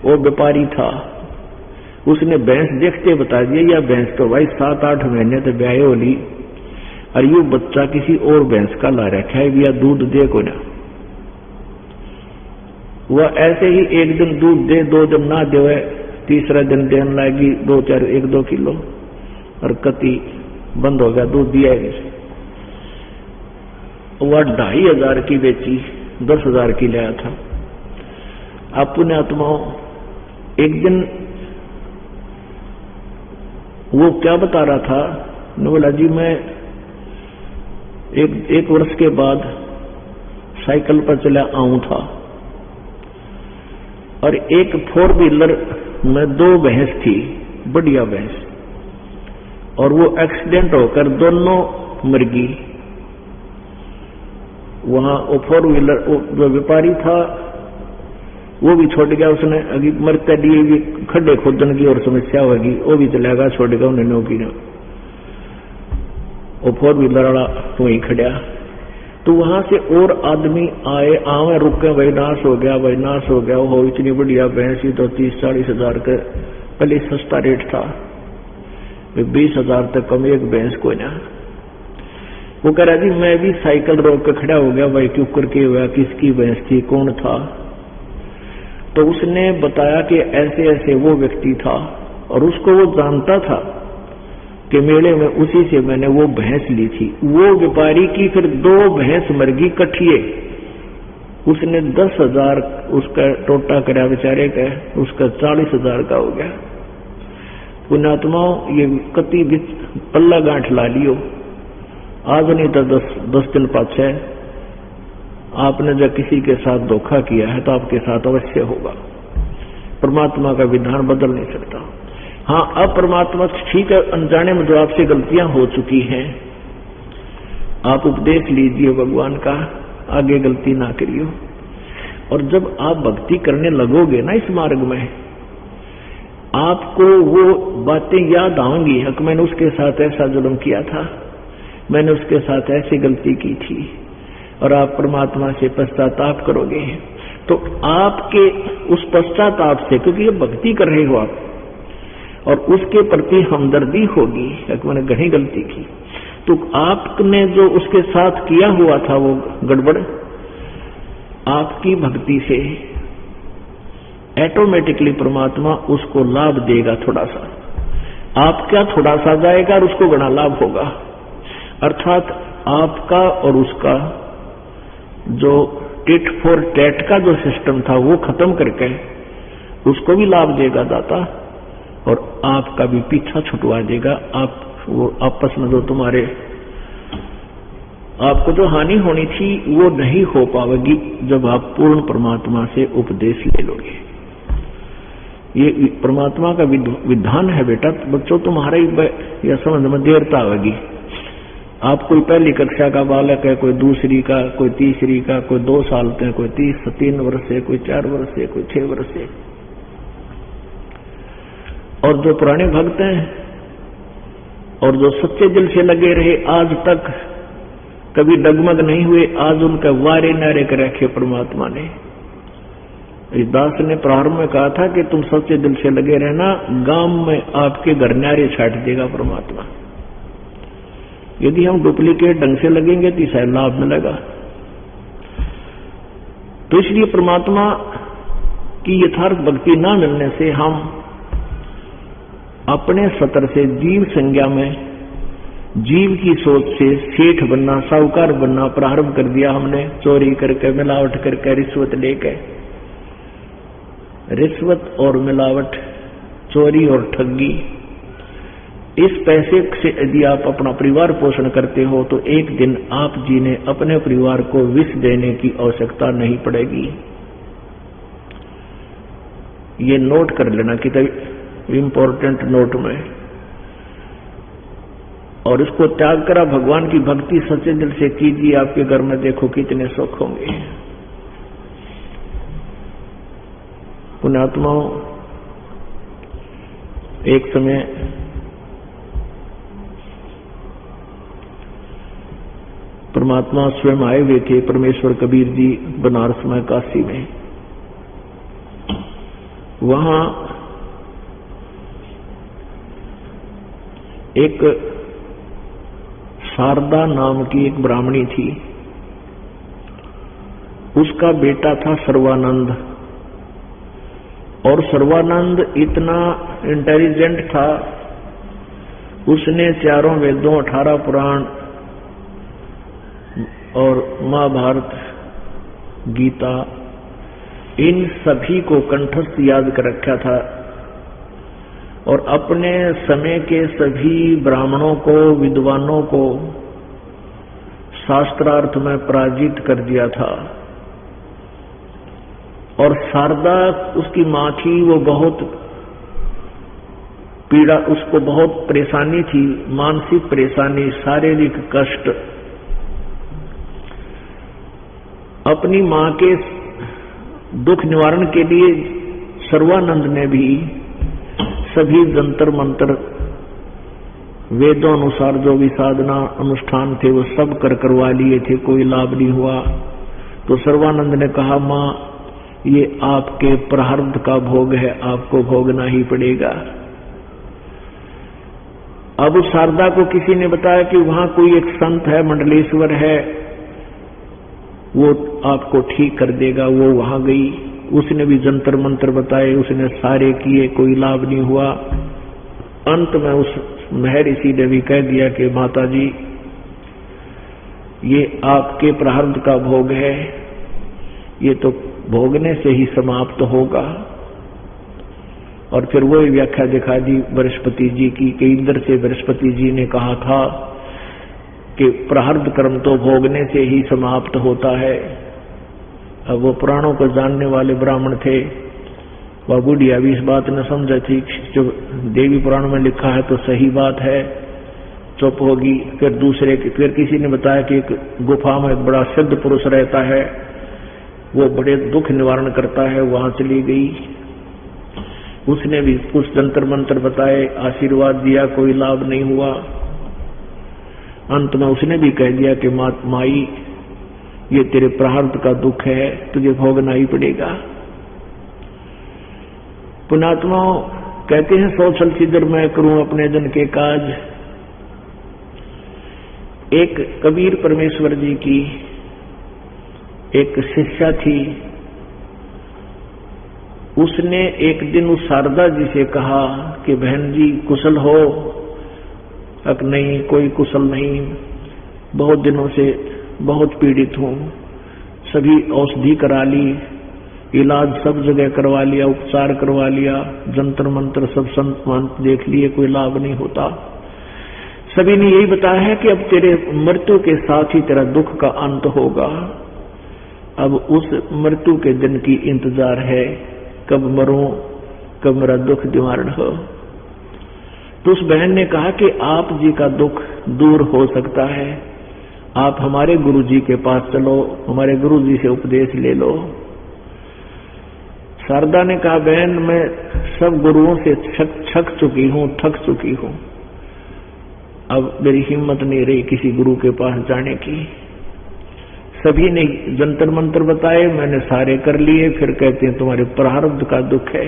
वो व्यापारी था, उसने भैंस देखते बता दिया, या भैंस तो भाई 7-8 महीने तो ब्याह होली, और यू बच्चा किसी और भैंस का ला रखा है, या दूध दे को ना। वह ऐसे ही एक दिन दूध दे, 2 दिन ना दे, तीसरा दिन देने लगी 1-2 किलो, और कति बंद हो गया, दूध दिया ही। वह 2500 की बेची, 10,000 की लाया था। आप पुण्यात्माओं, एक दिन वो क्या बता रहा था, बोला जी मैं एक वर्ष के बाद साइकिल पर चला आऊं था, और एक 4 व्हीलर में 2 भैंस थी, बढ़िया भैंस, और वो एक्सीडेंट होकर दोनों मर गई। वहां वो 4 व्हीलर जो व्यापारी था वो भी छोड़ गया, उसने अभी मरते लिए भी खड्डे खोदने की और समस्या होगी, वो भी चलेगा, छोड़ेगा उन्होंने की ना। वो 4 व्हीलर वाला वहीं खड़ा, तो वहां से और आदमी आए रुके, भाई नाश हो गया, भाई नाश हो गया, वो इतनी बढ़िया भैंस तो 30-40 हजार का पहले सस्ता रेट था, 20,000 तक कम एक भैंस को ना। वो कह रहा जी मैं भी साइकिल रोक कर खड़ा हो गया, भाई क्यों करके हुआ, किसकी भैंस थी, कौन था? तो उसने बताया कि ऐसे ऐसे वो व्यक्ति था, और उसको वो जानता था कि मेले में उसी से मैंने वो भैंस ली थी। वो व्यापारी की फिर 2 भैंस मर गई कठिए, उसने 10,000 उसका टोटा करा बेचारे का, उसका 40,000 का हो गया। पुण्यात्माओं, ये कति पल्ला गांठ ला लियो, आज नहीं तो 10 दिन पाछे आपने जब किसी के साथ धोखा किया है तो आपके साथ अवश्य होगा। परमात्मा का विधान बदल नहीं सकता। हाँ, अब परमात्मा ठीक है, अनजाने में जो आपसे गलतियां हो चुकी हैं, आप उपदेश लीजिए भगवान का, आगे गलती ना करियो। और जब आप भक्ति करने लगोगे ना इस मार्ग में, आपको वो बातें याद आएंगी कि मैंने उसके साथ ऐसा जुल्म किया था, मैंने उसके साथ ऐसी गलती की थी, और आप परमात्मा से पश्चाताप करोगे। तो आपके उस पश्चाताप से, क्योंकि ये भक्ति कर रहे हो आप, और उसके प्रति हमदर्दी होगी कि मैंने घनी गलती की, तो आपने जो उसके साथ किया हुआ था वो गड़बड़, आपकी भक्ति से ऑटोमेटिकली परमात्मा उसको लाभ देगा थोड़ा सा। आपका थोड़ा सा जाएगा और उसको बड़ा लाभ होगा। अर्थात आपका और उसका जो टिट फॉर टैट का जो सिस्टम था वो खत्म करके उसको भी लाभ देगा दाता, और आपका भी पीछा छुटवा देगा। आप वो आपस में जो तुम्हारे आपको जो हानि होनी थी वो नहीं हो पाएगी जब आप पूर्ण परमात्मा से उपदेश ले लोगे। ये परमात्मा का विधान है बेटा। बच्चों, तुम्हारा यह समझ में देरता होगी। आप कोई पहली कक्षा का बालक है, कोई दूसरी का, कोई तीसरी का, कोई 2 साल का, कोई 3 वर्ष से, कोई 4 वर्ष से, कोई 6 वर्ष से। और जो पुराने भक्त हैं और जो सच्चे दिल से लगे रहे, आज तक कभी डगमग नहीं हुए, आज उनका वारे नारे कर रखे परमात्मा ने। इस दास ने प्रारंभ में कहा था कि तुम सच्चे दिल से लगे रहना, गांव में आपके घर नारे छाट देगा परमात्मा। यदि हम डुप्लीकेट ढंग से लगेंगे तो शायद लाभ मिलेगा। तो इसलिए परमात्मा की यथार्थ भक्ति न मिलने से हम अपने सतर से जीव संज्ञा में, जीव की सोच से सेठ बनना, साहूकार बनना प्रारंभ कर दिया हमने। चोरी करके, मिलावट करके, रिश्वत लेके। रिश्वत और मिलावट, चोरी और ठगी, इस पैसे से यदि आप अपना परिवार पोषण करते हो तो एक दिन आप जी ने अपने परिवार को विष देने की आवश्यकता नहीं पड़ेगी। ये नोट कर लेना कितना इंपॉर्टेंट नोट में। और इसको त्याग कर भगवान की भक्ति सच्चे दिल से कीजिए। आपके घर में देखो कितने सुख होंगे। पुण्यात्माओं, एक समय परमात्मा स्वयं आए हुए थे, परमेश्वर कबीर जी बनारस में, काशी में। वहां एक शारदा नाम की एक ब्राह्मणी थी। उसका बेटा था सर्वानंद, और सर्वानंद इतना इंटेलिजेंट था, उसने चारों वेदों, 18 पुराण और महाभारत, गीता, इन सभी को कंठस्थ याद कर रखा था और अपने समय के सभी ब्राह्मणों को, विद्वानों को शास्त्रार्थ में पराजित कर दिया था। और शारदा उसकी मां थी, वो बहुत पीड़ा, उसको बहुत परेशानी थी, मानसिक परेशानी, शारीरिक कष्ट। अपनी मां के दुख निवारण के लिए सर्वानंद ने भी सभी जंतर मंत्र, वेदों अनुसार जो भी साधना अनुष्ठान थे वो सब करवा लिए थे, कोई लाभ नहीं हुआ। तो सर्वानंद ने कहा, मां ये आपके प्रारब्ध का भोग है, आपको भोगना ही पड़ेगा। अब उस शारदा को किसी ने बताया कि वहां कोई एक संत है, मंडलेश्वर है, वो आपको ठीक कर देगा। वो वहां गई, उसने भी जंतर मंत्र बताए, उसने सारे किए, कोई लाभ नहीं हुआ। अंत में उस महर्षि ने भी कह दिया कि माता जी ये आपके प्रारब्ध का भोग है, ये तो भोगने से ही समाप्त होगा। और फिर वही व्याख्या दिखा दी बृहस्पति जी की कि इंद्र से बृहस्पति जी ने कहा था कि प्रारब्ध कर्म तो भोगने से ही समाप्त होता है। अब वो पुराणों को जानने वाले ब्राह्मण थे, वह बुढ़िया भी इस बात ने समझा थी, जो देवी पुराण में लिखा है तो सही बात है, चुप होगी। फिर किसी ने बताया कि एक गुफा में एक बड़ा सिद्ध पुरुष रहता है, वो बड़े दुख निवारण करता है, वहां चली गई। उसने भी कुछ जंतर मंत्र बताए, आशीर्वाद दिया, कोई लाभ नहीं हुआ। अंत में उसने भी कह दिया कि माई ये तेरे प्रारब्ध का दुख है, तुझे भोगना ही पड़ेगा। पुण्यात्मा कहते हैं, 100 छल छिद्र मैं करूं अपने जन के काज। एक कबीर परमेश्वर जी की एक शिष्या थी, उसने एक दिन उस शारदा जी से कहा कि बहन जी कुशल हो? अक नहीं, कोई कुशल नहीं, बहुत दिनों से बहुत पीड़ित हूं, सभी औषधि करा ली, इलाज सब जगह करवा लिया, उपचार करवा लिया, जंतर मंत्र सब संत मंत्र देख लिए, कोई लाभ नहीं होता। सभी ने यही बताया है कि अब तेरे मृत्यु के साथ ही तेरा दुख का अंत होगा। अब उस मृत्यु के दिन की इंतजार है, कब मरूं, कब मेरा दुख निवारण हो। तो उस बहन ने कहा कि आप जी का दुख दूर हो सकता है, आप हमारे गुरु जी के पास चलो, हमारे गुरु जी से उपदेश ले लो। शारदा ने कहा, बहन मैं सब गुरुओं से थक चुकी हूं, थक चुकी हूं, अब मेरी हिम्मत नहीं रही किसी गुरु के पास जाने की। सभी ने जंतर मंत्र बताए, मैंने सारे कर लिए, फिर कहते हैं तुम्हारे प्रारब्ध का दुख है।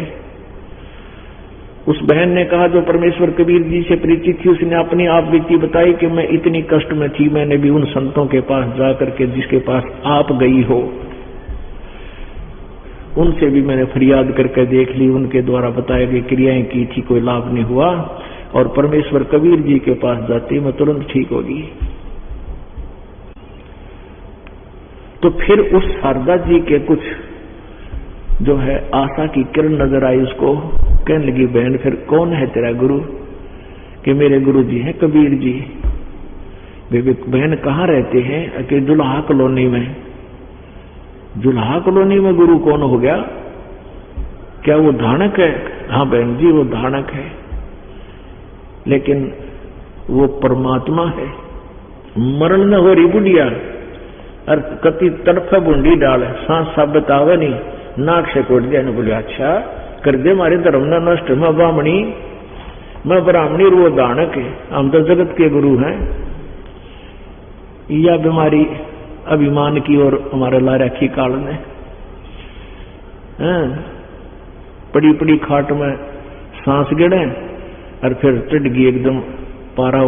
उस बहन ने कहा जो परमेश्वर कबीर जी से परिचित थी, उसने अपनी आप बीती बताई कि मैं इतनी कष्ट में थी, मैंने भी उन संतों के पास जाकर के, जिसके पास आप गई हो, उनसे भी मैंने फरियाद करके देख ली, उनके द्वारा बताई गई क्रियाएं की थी, कोई लाभ नहीं हुआ। और परमेश्वर कबीर जी के पास जाती मैं तुरंत ठीक होगी। तो फिर उस शारदा जी के कुछ जो है आशा की किरण नजर आई उसको। कहने लगी, बहन फिर कौन है तेरा गुरु? कि मेरे गुरु जी हैं कबीर जी। बहन कहाँ रहते हैं? कि जुल्हा कॉलोनी में। जुल्हा कॉलोनी में गुरु कौन हो गया? क्या वो धानक है? हाँ बहन जी वो धानक है, लेकिन वो परमात्मा है। मरण न हो रही बुढ़िया, और कति तड़फा बूंदी डाल, सांस साबित आवे नहीं, नाक से कोट दिया। बोले अच्छा कर दे मारे धर्म न नष्ट, मैं ब्राह्मणी वो दानक है, हम तो जगत के गुरु हैं। यह बीमारी अभिमान की और हमारे ला रखी काल ने। पड़ी पड़ी खाट में सांस गिड़े और फिर चढ़ गई एकदम, पारा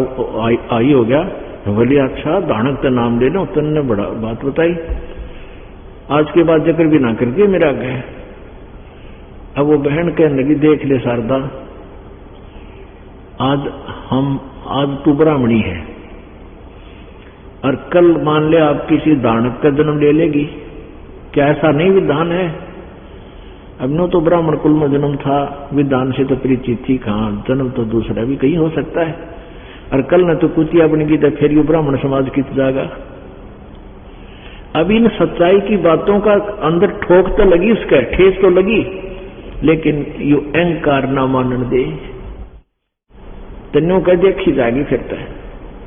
आई हो गया। बोली अच्छा दानक तो नाम ले लो, तुमने बड़ा बात बताई, आज के बाद जिक्र भी ना करके मेरा आगे। अब वो बहन कहने लगी देख ले शारदा, आज तू ब्राह्मणी है और कल मान ले आप किसी दानक का जन्म ले लेगी, क्या ऐसा नहीं विधान है? अब नो तो ब्राह्मण कुल में जन्म था, विधान से तो परिचित थी, कहाँ जन्म तो दूसरा भी कहीं हो सकता है, और कल न तो कुतिया बनेगी तो फिर यू ब्राह्मण समाज किस जाएगा। अब इन सच्चाई की बातों का अंदर ठोक तो लगी, उसका ठेस तो लगी, लेकिन यू अहंकार ना मानन दे, तन्यों का देखी जाएगी, फिर तो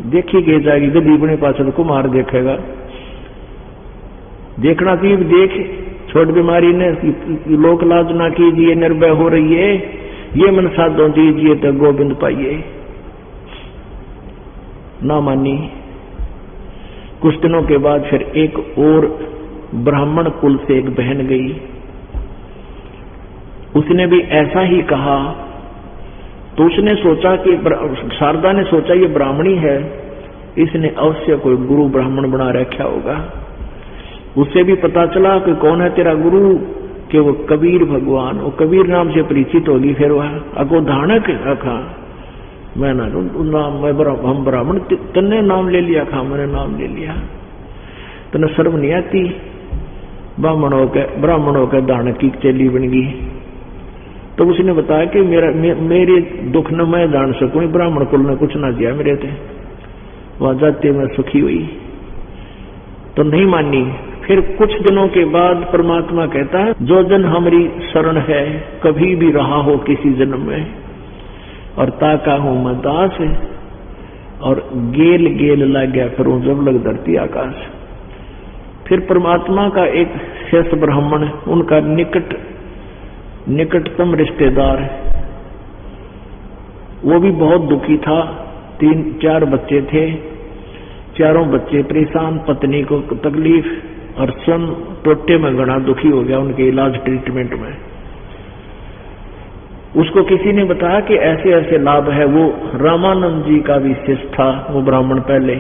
देखी गई जाएगी, गदी बने पाचल को मार देखेगा। देखना चाहिए, देख छोट बीमारी ने लोक लाज ना कीजिए, निर्भय हो रही है, ये मन साधो दीजिए तो गोविंद पाइए। ना मानी। कुछ दिनों के बाद फिर एक और ब्राह्मण कुल से एक बहन गई, उसने भी ऐसा ही कहा। तो उसने सोचा कि शारदा ने सोचा ये ब्राह्मणी है, इसने अवश्य कोई गुरु ब्राह्मण बना रखा होगा। उससे भी पता चला कि कौन है तेरा गुरु, कि वो कबीर भगवान, वो कबीर नाम से परिचित होगी। फिर वह अगो धानक रखा, मैं ना नाम, हम ब्राह्मण, तन्ने नाम ले लिया, खा मैंने नाम ले लिया, तने शर्म नहीं आती? ब्राह्मणों के दानक की चेली बन गई। तो उसने बताया कि मेरे दुख न मैं जान सकूं, ब्राह्मण कुल ने कुछ ना दिया मेरे थे, वहां जाते मैं सुखी हुई। तो नहीं मानी। फिर कुछ दिनों के बाद परमात्मा कहता है, जो जन हमारी शरण है, कभी भी रहा हो किसी जन्म में, और ताका हूं मैं दास, और गेल गेल लग गया करूं जब लग धरती आकाश। फिर परमात्मा का एक शेष ब्राह्मण, उनका निकटतम रिश्तेदार, वो भी बहुत दुखी था। 3-4 बच्चे थे, चारों बच्चे परेशान, पत्नी को तकलीफ, और स्वयं टोटे में गणा दुखी हो गया उनके इलाज ट्रीटमेंट में। उसको किसी ने बताया कि ऐसे ऐसे लाभ है। वो रामानंद जी का भी शिष्य था, वो ब्राह्मण पहले,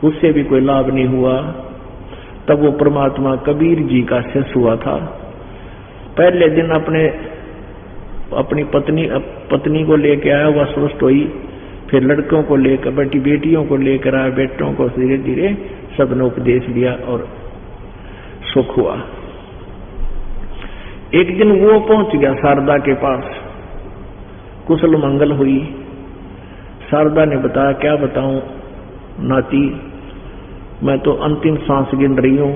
उससे भी कोई लाभ नहीं हुआ। तब वो परमात्मा कबीर जी का शिष्य हुआ था। पहले दिन अपनी पत्नी को लेकर आया, वह स्वस्थ हुई। फिर लड़कों को लेकर, बेटियों को लेकर आया, बेटों को धीरे धीरे सबने उपदेश दिया और सुख हुआ। एक दिन वो पहुंच गया शारदा के पास, कुशल मंगल हुई। शारदा ने बताया, क्या बताऊं नाती, मैं तो अंतिम सांस गिन रही हूं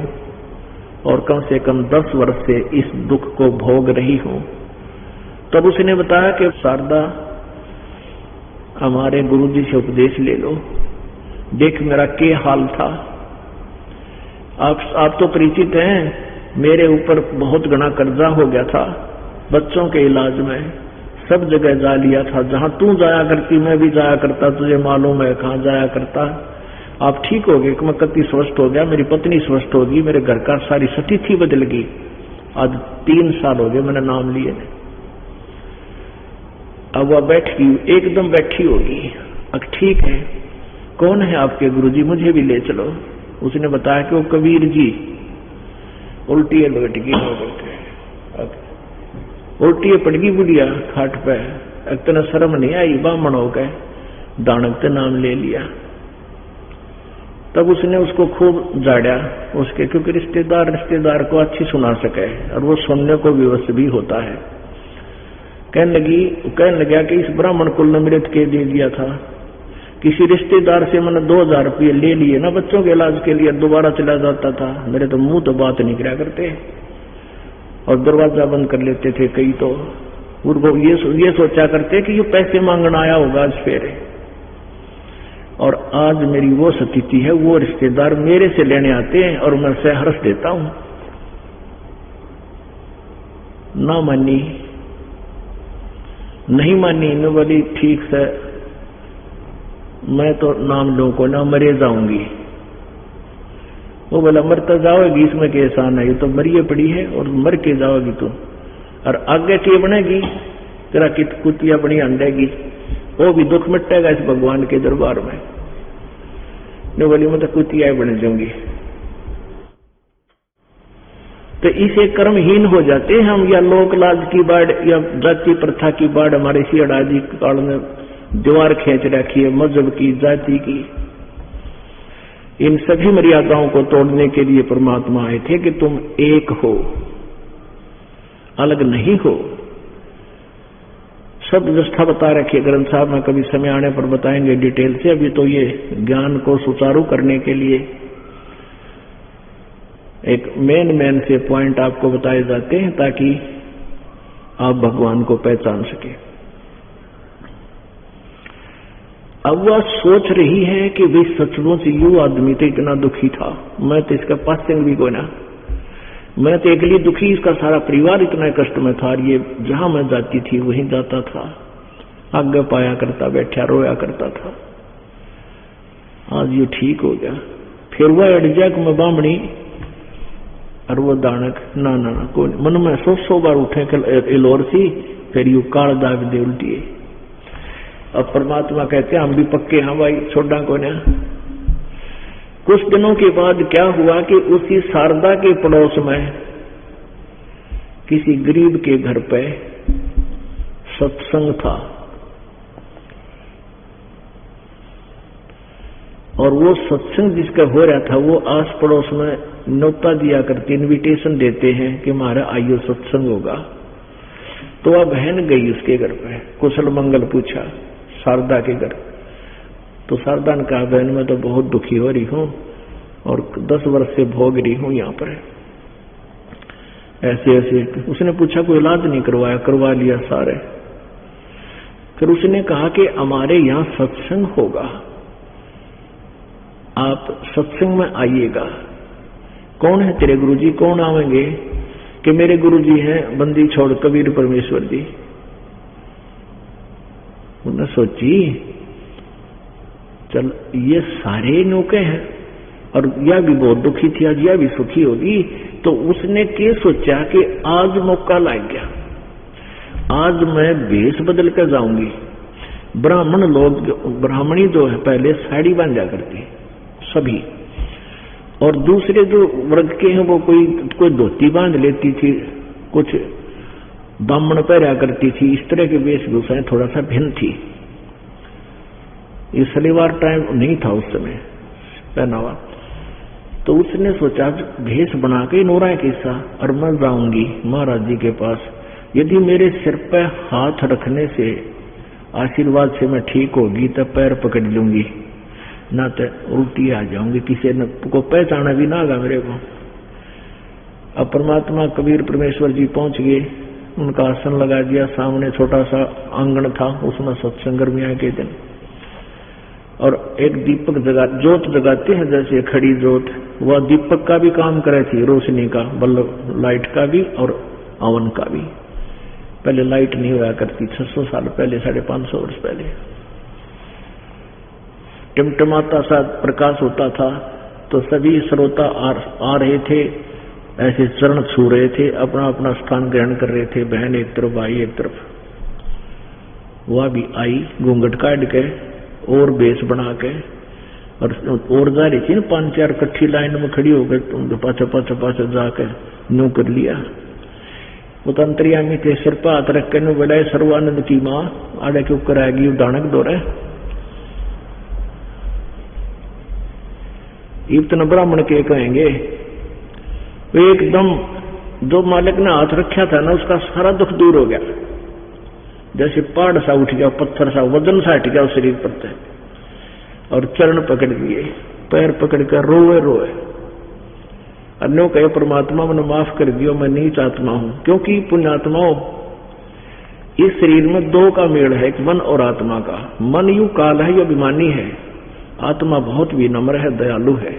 और कम से कम 10 वर्ष से इस दुख को भोग रही हूं। तब उसने बताया कि शारदा, हमारे गुरुजी से उपदेश ले लो, देख मेरा क्या हाल था। आप तो परिचित हैं, मेरे ऊपर बहुत घना कर्जा हो गया था, बच्चों के इलाज में सब जगह जा लिया था, जहां तू जाया करती मैं भी जाया करता, तुझे मालूम है कहां जाया करता। आप ठीक हो गए, मैं कति स्वस्थ हो गया, मेरी पत्नी स्वस्थ होगी, मेरे घर का सारी स्थिति बदल गई। आज 3 साल हो गए मैंने नाम लिए। अब वह बैठी, एकदम बैठी होगी। अब ठीक है, कौन है आपके गुरुजी, मुझे भी ले चलो। उसने बताया कि वो कबीर जी। उल्टी बैठ गई, उल्टी पड़ गई बुढ़िया खाट पे। इतना शर्म नहीं आई, ब्राह्मण हो गए, दानक का नाम ले लिया। तब उसने उसको खूब झाड़ा उसके, क्योंकि रिश्तेदार को अच्छी सुना सके और वो सुनने को विवश भी होता है। कहने लगा कि इस ब्राह्मण कुल ने मृत के दे दिया था, किसी रिश्तेदार से मैंने 2000 रुपये ले लिए ना बच्चों के इलाज के लिए, दोबारा चला जाता था। मेरे तो मुंह तो बात नहीं करा करते और दरवाजा बंद कर लेते थे कई। तो वो ये सोचा करते कि ये पैसे मांगना आया होगा आज फिर। और आज मेरी वो स्थिति है, वो रिश्तेदार मेरे से लेने आते हैं और मैं उसे हर्ष देता हूं। ना मानी, नहीं मानी, मैं बोली ठीक है, मैं तो नाम लूं को ना मरे जाऊंगी। वो बोला मरता जाओगी, इसमें के एहसान है, ये तो मरिए पड़ी है और मर के जाओगी तो। और आगे की बनेगी तेरा कित कुतिया बनी अंडेगी, वो भी दुख मिटेगा इस भगवान के दरबार में। ने बोली मैं तो कुतिया ही बन जाऊंगी। तो इसे कर्महीन हो जाते हैं हम, या लोक लाज की बाढ़ या जाति प्रथा की बाढ़ हमारे सियाड़ आदि काल में दीवार खींच रखी है, मजहब की, जाति की। इन सभी मर्यादाओं को तोड़ने के लिए परमात्मा आए थे कि तुम एक हो, अलग नहीं हो। सब व्यवस्था बता रखी है ग्रंथ साहब में, कभी समय आने पर बताएंगे डिटेल से। अभी तो ये ज्ञान को सुचारू करने के लिए एक मेन से पॉइंट आपको बताए जाते हैं ताकि आप भगवान को पहचान सके। अब वह सोच रही है कि भाई सचमुच यू आदमी तो इतना दुखी था, मैं तो इसका पासिंग भी कोई ना, मैं तो अकेली दुखी, इसका सारा परिवार इतना कष्ट में था। ये जहां मैं जाती थी वहीं जाता था, आगे पाया करता, बैठा रोया करता था। आज ये ठीक हो गया। फिर वह अड़जक में बामणी और वो दानक ना ना ना कोई मन में 100 बार उठे इलोर सी, फिर यू काल दाग दे उल्टी। अब परमात्मा कहते हैं हम भी पक्के हाँ भाई, छोड़ा को ना। कुछ दिनों के बाद क्या हुआ कि उसी शारदा के पड़ोस में किसी गरीब के घर पे सत्संग था, और वो सत्संग जिसका हो रहा था वो आस पड़ोस में न्योता दिया करते, इनविटेशन देते हैं कि हमारा आइयो सत्संग होगा। तो वह बहन गई उसके घर पे, कुशल मंगल पूछा शारदा के घर। तो शारदा ने कहा बहन मैं तो बहुत दुखी हो रही हूं और 10 वर्ष से भोग रही हूं यहाँ पर, ऐसे ऐसे। उसने पूछा कोई इलाज नहीं करवाया? करवा लिया सारे। फिर उसने कहा कि हमारे यहाँ सत्संग होगा, आप सत्संग में आइएगा। कौन है तेरे गुरुजी? कौन आवेंगे? कि मेरे गुरुजी हैं बंदी छोड़ कबीर परमेश्वर जी। उन्होंने सोची चल ये सारे नौके हैं और यह भी बहुत दुखी थी, आज यह भी सुखी होगी। तो उसने क्या सोचा कि आज मौका लग गया, आज मैं वेश बदल कर जाऊंगी। ब्राह्मण लोग, ब्राह्मणी जो है पहले साड़ी बांधा करती सभी, और दूसरे जो वर्ग के हैं वो कोई धोती बांध लेती थी, कुछ दामन पहरा करती थी। इस तरह की वेशभूषाएं थोड़ा सा भिन्न थी। ये शनिवार टाइम नहीं था उस समय पहनावा। तो उसने सोचा भेष बना के नोरा कैसा, और मैं जाऊंगी महाराज जी के पास। यदि मेरे सिर पर हाथ रखने से आशीर्वाद से मैं ठीक होगी तो पैर पकड़ लूंगी, ना तो उल्टी आ जाऊंगी, किसी ने को पहचाना भी ना होगा मेरे को। अब परमात्मा कबीर परमेश्वर जी पहुंच गए, उनका आसन लगा दिया। सामने छोटा सा आंगन था, उसमें सत्संग गर्मियां के दिन, और एक दीपक जोत जगाते हैं जैसे खड़ी जोत, वह दीपक का भी काम करे थी, रोशनी का, बल्ब लाइट का भी और अवन का भी। पहले लाइट नहीं हुआ करती, 600 साल पहले, 550 वर्ष पहले टिमटिमाता सा प्रकाश होता था। तो सभी श्रोता आ रहे थे, ऐसे चरण छू रहे थे, अपना अपना स्थान ग्रहण कर रहे थे। बहन एक तरफ आई, एक तरफ वह भी आई, घूंघट काट के और बेस बना के, और जा रही थी ना 5-4 कट्ठी लाइन में खड़ी हो गई, तुम पाछे जाके न्यू कर लिया। वो तंत्रियामी थे, सिर पर हाथ रख के बोला सर्वानंद की माँ आड़े के ऊपर आएगी, दानक दौरे। इतना ब्राह्मण के कहेंगे, वो एकदम जो मालिक ने हाथ रखा था ना उसका सारा दुख दूर हो गया, जैसे पहाड़ सा उठ गया, पत्थर सा, वजन सा हट गया शरीर पर, और चरण पकड़ दिए, पैर पकड़ कर रोए रोए। अन्यों कहे परमात्मा मैंने माफ कर दियो, मैं नीच आत्मा हूं। क्योंकि पुण्यात्माओं इस शरीर में 2 का मेल है, एक मन और आत्मा का। मन यू काल है, ये अभिमानी है, आत्मा बहुत विनम्र है, दयालु है।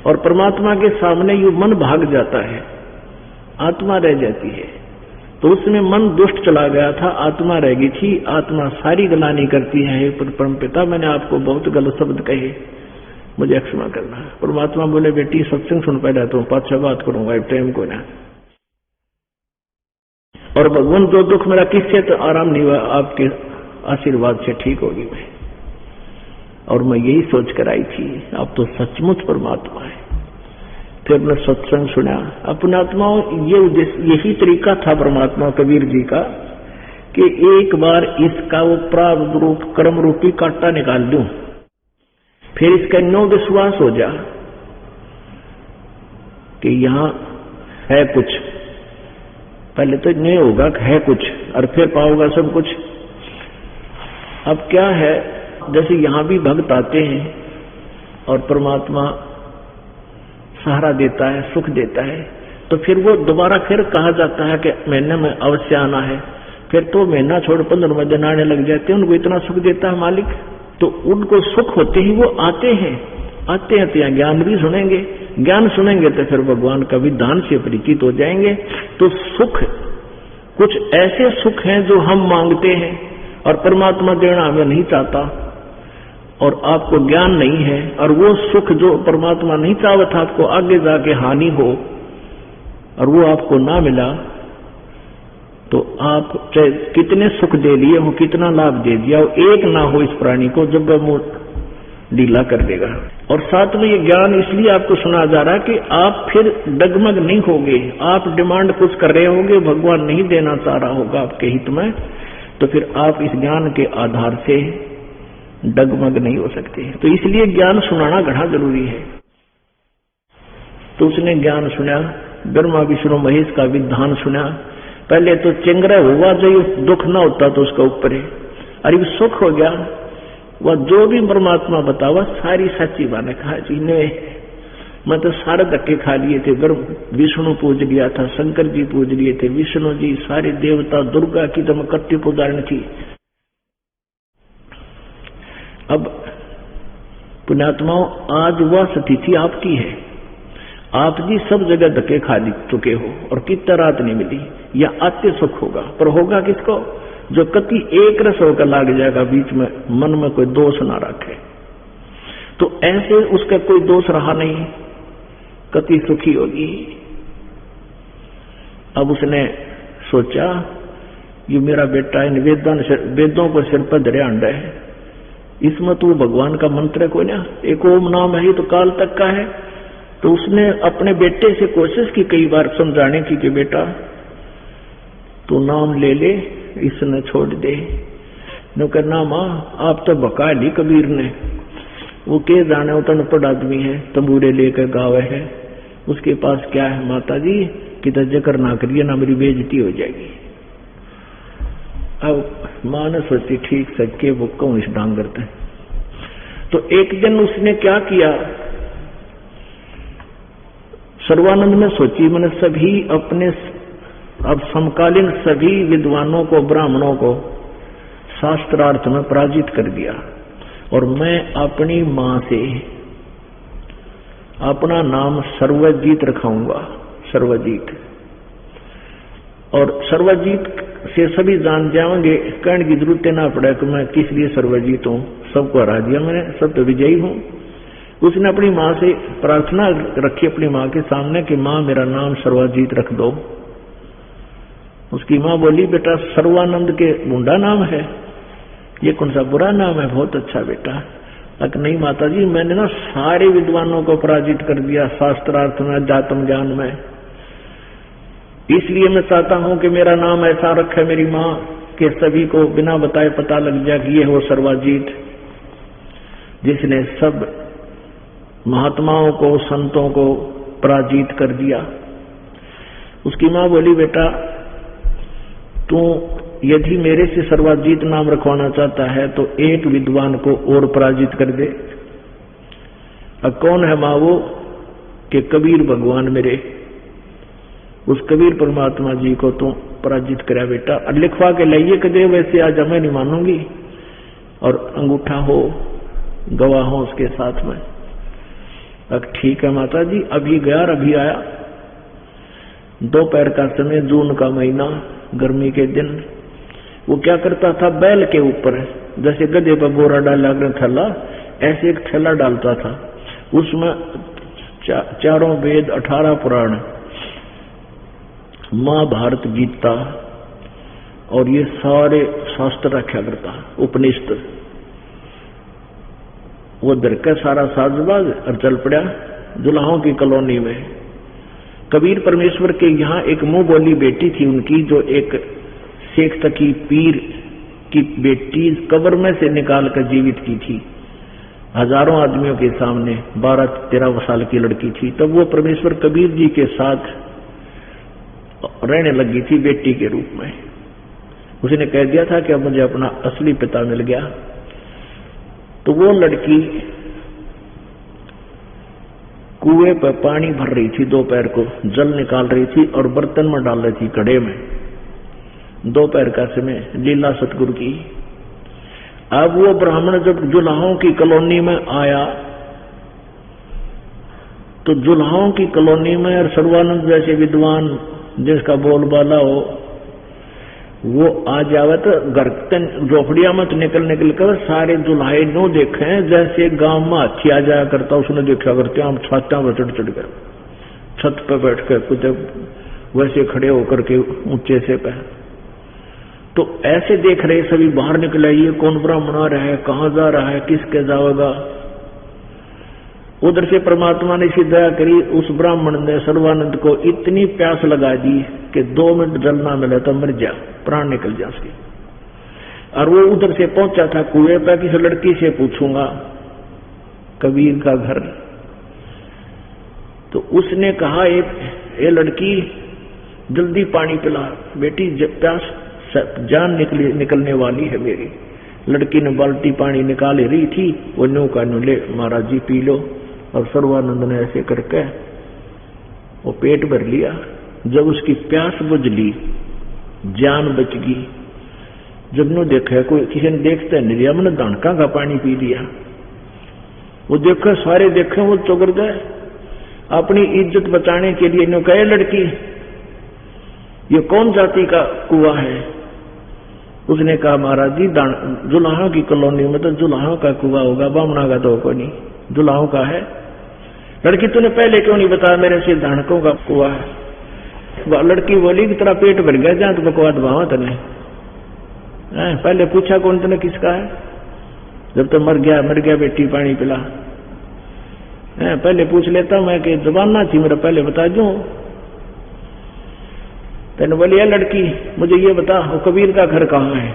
और परमात्मा के सामने यू मन भाग जाता है, आत्मा रह जाती है। तो उसमें मन दुष्ट चला गया था, आत्मा रह गई थी। आत्मा सारी गलानी करती है, परम पिता मैंने आपको बहुत गलत शब्द कहे, मुझे क्षमा करना। परमात्मा बोले बेटी सत्संग सुन पहले, तो 5-6 बात करूंगा, टाइम को ना। और भगवान जो दुख मेरा किससे तो आराम नहीं हुआ, आपके आशीर्वाद से ठीक होगी मैं। और मैं यही सोच कर आई थी, आप तो सचमुच परमात्मा है। फिर मैं सत्संग सुना। अपने आत्माओं यही तरीका था परमात्मा कबीर जी का कि एक बार इसका वो प्रारब्ध रूप कर्म रूपी कांटा निकाल दूं, फिर इसका नो विश्वास हो जा कि यहां है कुछ। पहले तो नहीं होगा कि है कुछ, और फिर पाओगा सब कुछ। अब क्या है, जैसे यहां भी भक्त आते हैं और परमात्मा सहारा देता है, सुख देता है, तो फिर वो दोबारा फिर कहा जाता है कि महीने में अवश्य आना है। फिर तो महीना छोड़ 15वें दिन आने लग जाते हैं। उनको इतना सुख देता है मालिक, तो उनको सुख होते ही वो आते हैं। आते हैं तो ज्ञान भी सुनेंगे, ज्ञान सुनेंगे तो फिर भगवान का विधान से परिचित हो जाएंगे। तो सुख कुछ ऐसे सुख हैं जो हम मांगते हैं और परमात्मा देना हमें नहीं चाहता, और आपको ज्ञान नहीं है, और वो सुख जो परमात्मा नहीं चाहता आपको आगे जाके हानि हो और वो आपको ना मिला, तो आप चाहे कितने सुख दे लिए हो, कितना लाभ दे दिया हो, एक ना हो इस प्राणी को, जब वो ढीला कर देगा। और साथ में ये ज्ञान इसलिए आपको सुना जा रहा है कि आप फिर डगमग नहीं होगे। आप डिमांड कुछ कर रहे होगे, भगवान नहीं देना चाह रहा होगा आपके हित में, तो फिर आप इस ज्ञान के आधार से डगमग नहीं हो सकते। तो इसलिए ज्ञान सुनाना घना जरूरी है। तो उसने ज्ञान सुना, ब्रह्मा विष्णु महेश का विधान सुना। पहले तो चेंगरा हुआ, जो दुख ना होता तो उसका ऊपर है, अरे सुख हो गया। वह जो भी परमात्मा बतावा सारी सच्ची बातें कहा जी ने। मैं तो सारे धक्के खा लिए थे, विष्णु पूज लिया था, शंकर जी पूज लिए थे, विष्णु जी, सारे देवता, दुर्गा की तो मैं कट्टी पुजारन थी। अब पुण्यात्माओं, आज वह स्थिति आपकी है। आप जी सब जगह धक्के खा चुके हो और कितना रात नहीं मिली। यह आत्य सुख होगा, पर होगा किसको? जो कति एक रस होकर लाग जाएगा बीच में, मन में कोई दोष ना रखे। तो ऐसे उसका कोई दोष रहा नहीं, कति सुखी होगी। अब उसने सोचा, ये मेरा बेटा इन वेदों को सिर पर धरे अंडा है, इसमें तो भगवान का मंत्र कोई ना, एक ओम नाम है तो काल तक का है। तो उसने अपने बेटे से कोशिश की कई बार समझाने की कि बेटा तू नाम ले ले, इसने छोड़ दे। नो कहना माँ आप तो बका ली कबीर ने, वो के जाने उतन पड़ आदमी है, तंबूरे लेकर गावे है, उसके पास क्या है माता जी कि तो जिक्र ना करिए ना मेरी बेइज्जती हो जाएगी। अब माँ ने सोची ठीक सके वो कौन इस डांग करते। तो एक दिन उसने क्या किया, सर्वानंद में सोची, मैंने सभी अपने अब समकालीन सभी विद्वानों को, ब्राह्मणों को शास्त्रार्थ में पराजित कर दिया, और मैं अपनी मां से अपना नाम सर्वजीत रखाऊंगा, सर्वजीत। और सर्वजीत से सभी जान जाएंगे, कहने की जरूरत ना पड़े कि मैं किस लिए सर्वजीत हूं, सबको हरा दिया मैंने, सब तो विजयी हूं। उसने अपनी मां से प्रार्थना रखी, अपनी मां के सामने कि मां मेरा नाम सर्वजीत रख दो। उसकी मां बोली बेटा सर्वानंद के मुंडा नाम है, ये कौन सा बुरा नाम है, बहुत अच्छा बेटा। अक नहीं माता जी, मैंने ना सारे विद्वानों को पराजित कर दिया शास्त्रार्थ में, अध्यात्म ज्ञान में, इसलिए मैं चाहता हूं कि मेरा नाम ऐसा रखे मेरी मां के सभी को बिना बताए पता लग जाए कि ये हो सर्वजीत, जिसने सब महात्माओं को, संतों को पराजित कर दिया। उसकी मां बोली बेटा तू यदि मेरे से सर्वजीत नाम रखवाना चाहता है तो एक विद्वान को और पराजित कर दे। अब कौन है मां? वो कि कबीर भगवान मेरे, उस कबीर परमात्मा जी को तू पराजित करा बेटा, और लिखवा के लाइए कि दे, वैसे आज मैं नहीं मानूंगी, और अंगूठा हो, गवाह हो उसके साथ में। अब ठीक है माता जी, अभी गया अभी आया। दोपहर का समय, जून का महीना, गर्मी के दिन, वो क्या करता था, बैल के ऊपर जैसे गधे पर बोरा डाला थैला, ऐसे एक थैला डालता था, उसमें चारों वेद, 18 पुराण, महाभारत, गीता, और ये सारे शास्त्र रखा करता, उपनिषद। वो दर का सारा साजबाज और चल पड़ा जुलाहों की कॉलोनी में। कबीर परमेश्वर के यहाँ एक मुंह बोली बेटी थी उनकी, जो एक शेख तकी पीर की बेटी कब्र में से निकाल कर जीवित की थी, हजारों आदमियों के सामने। 12-13 साल की लड़की थी। तब वो परमेश्वर कबीर जी के साथ रहने लगी थी बेटी के रूप में। उसने कह दिया था कि अब मुझे अपना असली पिता मिल गया। तो वो लड़की कुएं पर पानी भर रही थी, दोपहर को जल निकाल रही थी और बर्तन में डाल रही थी घड़े में, दोपहर का समय, लीला सतगुरु की। अब वो ब्राह्मण जब जुलाहों की कॉलोनी में आया तो जुलाहों की कॉलोनी में और सर्वानंद जैसे विद्वान जिसका बोलबाला हो वो आ जावे तो घर झोपड़िया में तो निकल कर सारे जुलाहे नो देखे जैसे गांव में हाथी आ जाया करता, उसने देखा करते हम छाता पर चढ़ गए, छत पर बैठ कर कुछ वैसे खड़े होकर के ऊंचे से पे। तो ऐसे देख रहे सभी बाहर निकले, ये कौन ब्राह्मण आ रहा है, कहाँ जा रहा है, किसके जाएगा। उधर से परमात्मा ने इसी दया करी, उस ब्राह्मण ने सर्वानंद को इतनी प्यास लगा दी कि 2 मिनट जल ना मिले तो मर जा, प्राण निकल जा उसकी। और वो उधर से पहुंचा था कुएं पर, किसी लड़की से पूछूंगा कबीर का घर। तो उसने कहा ये लड़की जल्दी पानी पिला बेटी, प्यास जान निकलने वाली है मेरी। लड़की ने बाल्टी पानी निकाल रही थी, वो न्यू का न्यू ले महाराज जी पी लो। और सर्वानंद ने ऐसे करके वो पेट भर लिया। जब उसकी प्यास बुझ ली, जान बच गई। जब नो देखा कोई किसी ने देखते नहीं लिया, मैंने दानका का पानी पी लिया। वो देखो सारे देखे, वो चौगर गए। अपनी इज्जत बचाने के लिए नो कहे लड़की ये कौन जाति का कुआं है। उसने कहा महाराज जी जुलाहों की कॉलोनी में तो जुलाहों का कुआं होगा, बामणा का तो कोई नहीं, जुलाहों का है। लड़की तूने पहले क्यों नहीं बताया, मेरे से धानकों का कुआं है। लड़की बोली कि तेरा पेट भर गया, जहां तो बकवाद भावा तने पहले पूछा कौन तने किसका है। जब तो मर गया बेटी पानी पिला, पहले पूछ लेता मैं कि जबान ना थी मेरा, पहले बता दूं। तेने बोली है लड़की मुझे ये बता वो कबीर का घर कहाँ है।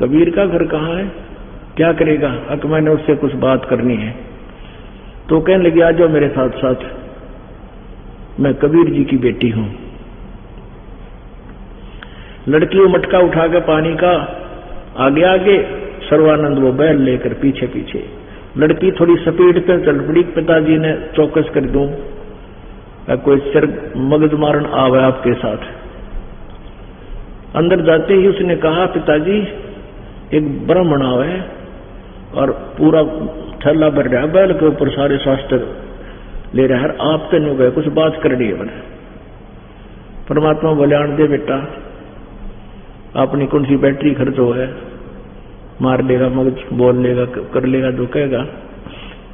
कबीर का घर कहाँ है, क्या करेगा। अक मैंने उससे कुछ बात करनी है। तो कहने लगी आ जाओ मेरे साथ साथ, मैं कबीर जी की बेटी हूं। लड़की वो मटका उठा के पानी का आगे आगे, सर्वानंद वो बैल लेकर पीछे पीछे। लड़की थोड़ी स्पीड पे चल पड़ी। पिताजी ने चौकस कर दूं कोई सिर मगज मारन आवे आपके साथ। अंदर जाते ही उसने कहा पिताजी एक ब्राह्मण आवे और पूरा थैला भर रहा है, बैल के ऊपर सारे शास्त्र ले रहा है, आप तो नहीं गए, कुछ बात करनी है मैंने। परमात्मा बोले आन दे बेटा, अपनी कौन सी बैटरी खर्च हो है, मार लेगा मगज, बोल लेगा, कर लेगा जो कहेगा,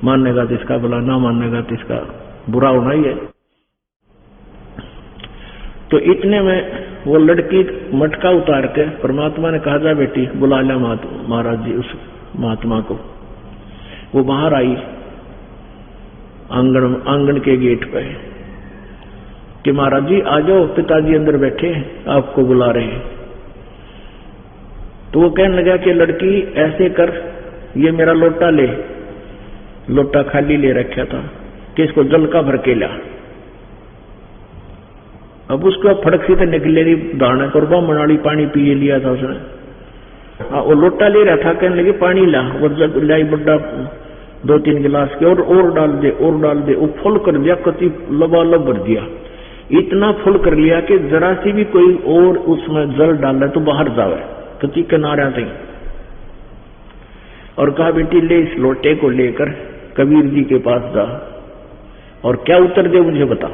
मानेगा तो इसका भला, ना मानेगा तो इसका बुरा होना ही है। तो इतने में वो लड़की मटका उतार के परमात्मा ने कहा जा बेटी बुला लिया महाराज जी उस महात्मा को। वो बाहर आई आंगन के गेट पे कि महाराज जी आ जाओ, पिताजी अंदर बैठे आपको बुला रहे हैं। तो वो कहने लगा कि लड़की ऐसे कर, ये मेरा लोटा ले, लोटा खाली ले रखा था कि इसको जल का भर के ला। अब उसको फड़क सी तो निकले रही दाना कर मनाली पानी पी लिया था उसने। वो लोटा ले रहा था, कहने लगे पानी ला, वो जग लाई बड्डा 2-3 गिलास के और डाल दे और डाल दे। वो फुल कर दिया, कति लबालब भर दिया, इतना फुल कर लिया कि जरा सी भी कोई और उसमें जल डाल तो बाहर जावे, कति किनारा थी। और कहा बेटी ले इस लोटे को लेकर कबीर जी के पास जा और क्या उत्तर दे मुझे बता।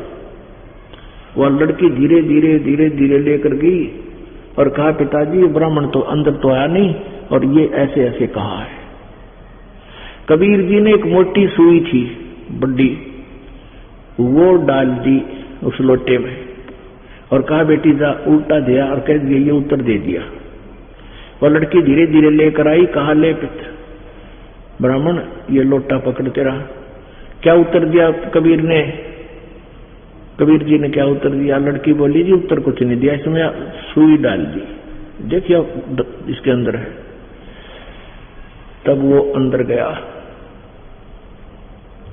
वह लड़की धीरे धीरे धीरे धीरे लेकर गई और कहा पिताजी ये ब्राह्मण तो अंदर तो आया नहीं और ये ऐसे ऐसे कहा है। कबीर जी ने एक मोटी सुई थी बड्डी, वो डाल दी उस लोटे में और कहा बेटी जा, उल्टा दिया और कह दिया ये उत्तर दे दिया। वह लड़की धीरे धीरे लेकर आई, कहा ले ब्राह्मण ये लोटा पकड़ तेरा। क्या उत्तर दिया कबीर ने? कबीर जी ने क्या उत्तर दिया? लड़की बोली जी उत्तर कुछ नहीं दिया, इसमें सुई डाल दी, देखिए इसके अंदर है। तब वो अंदर गया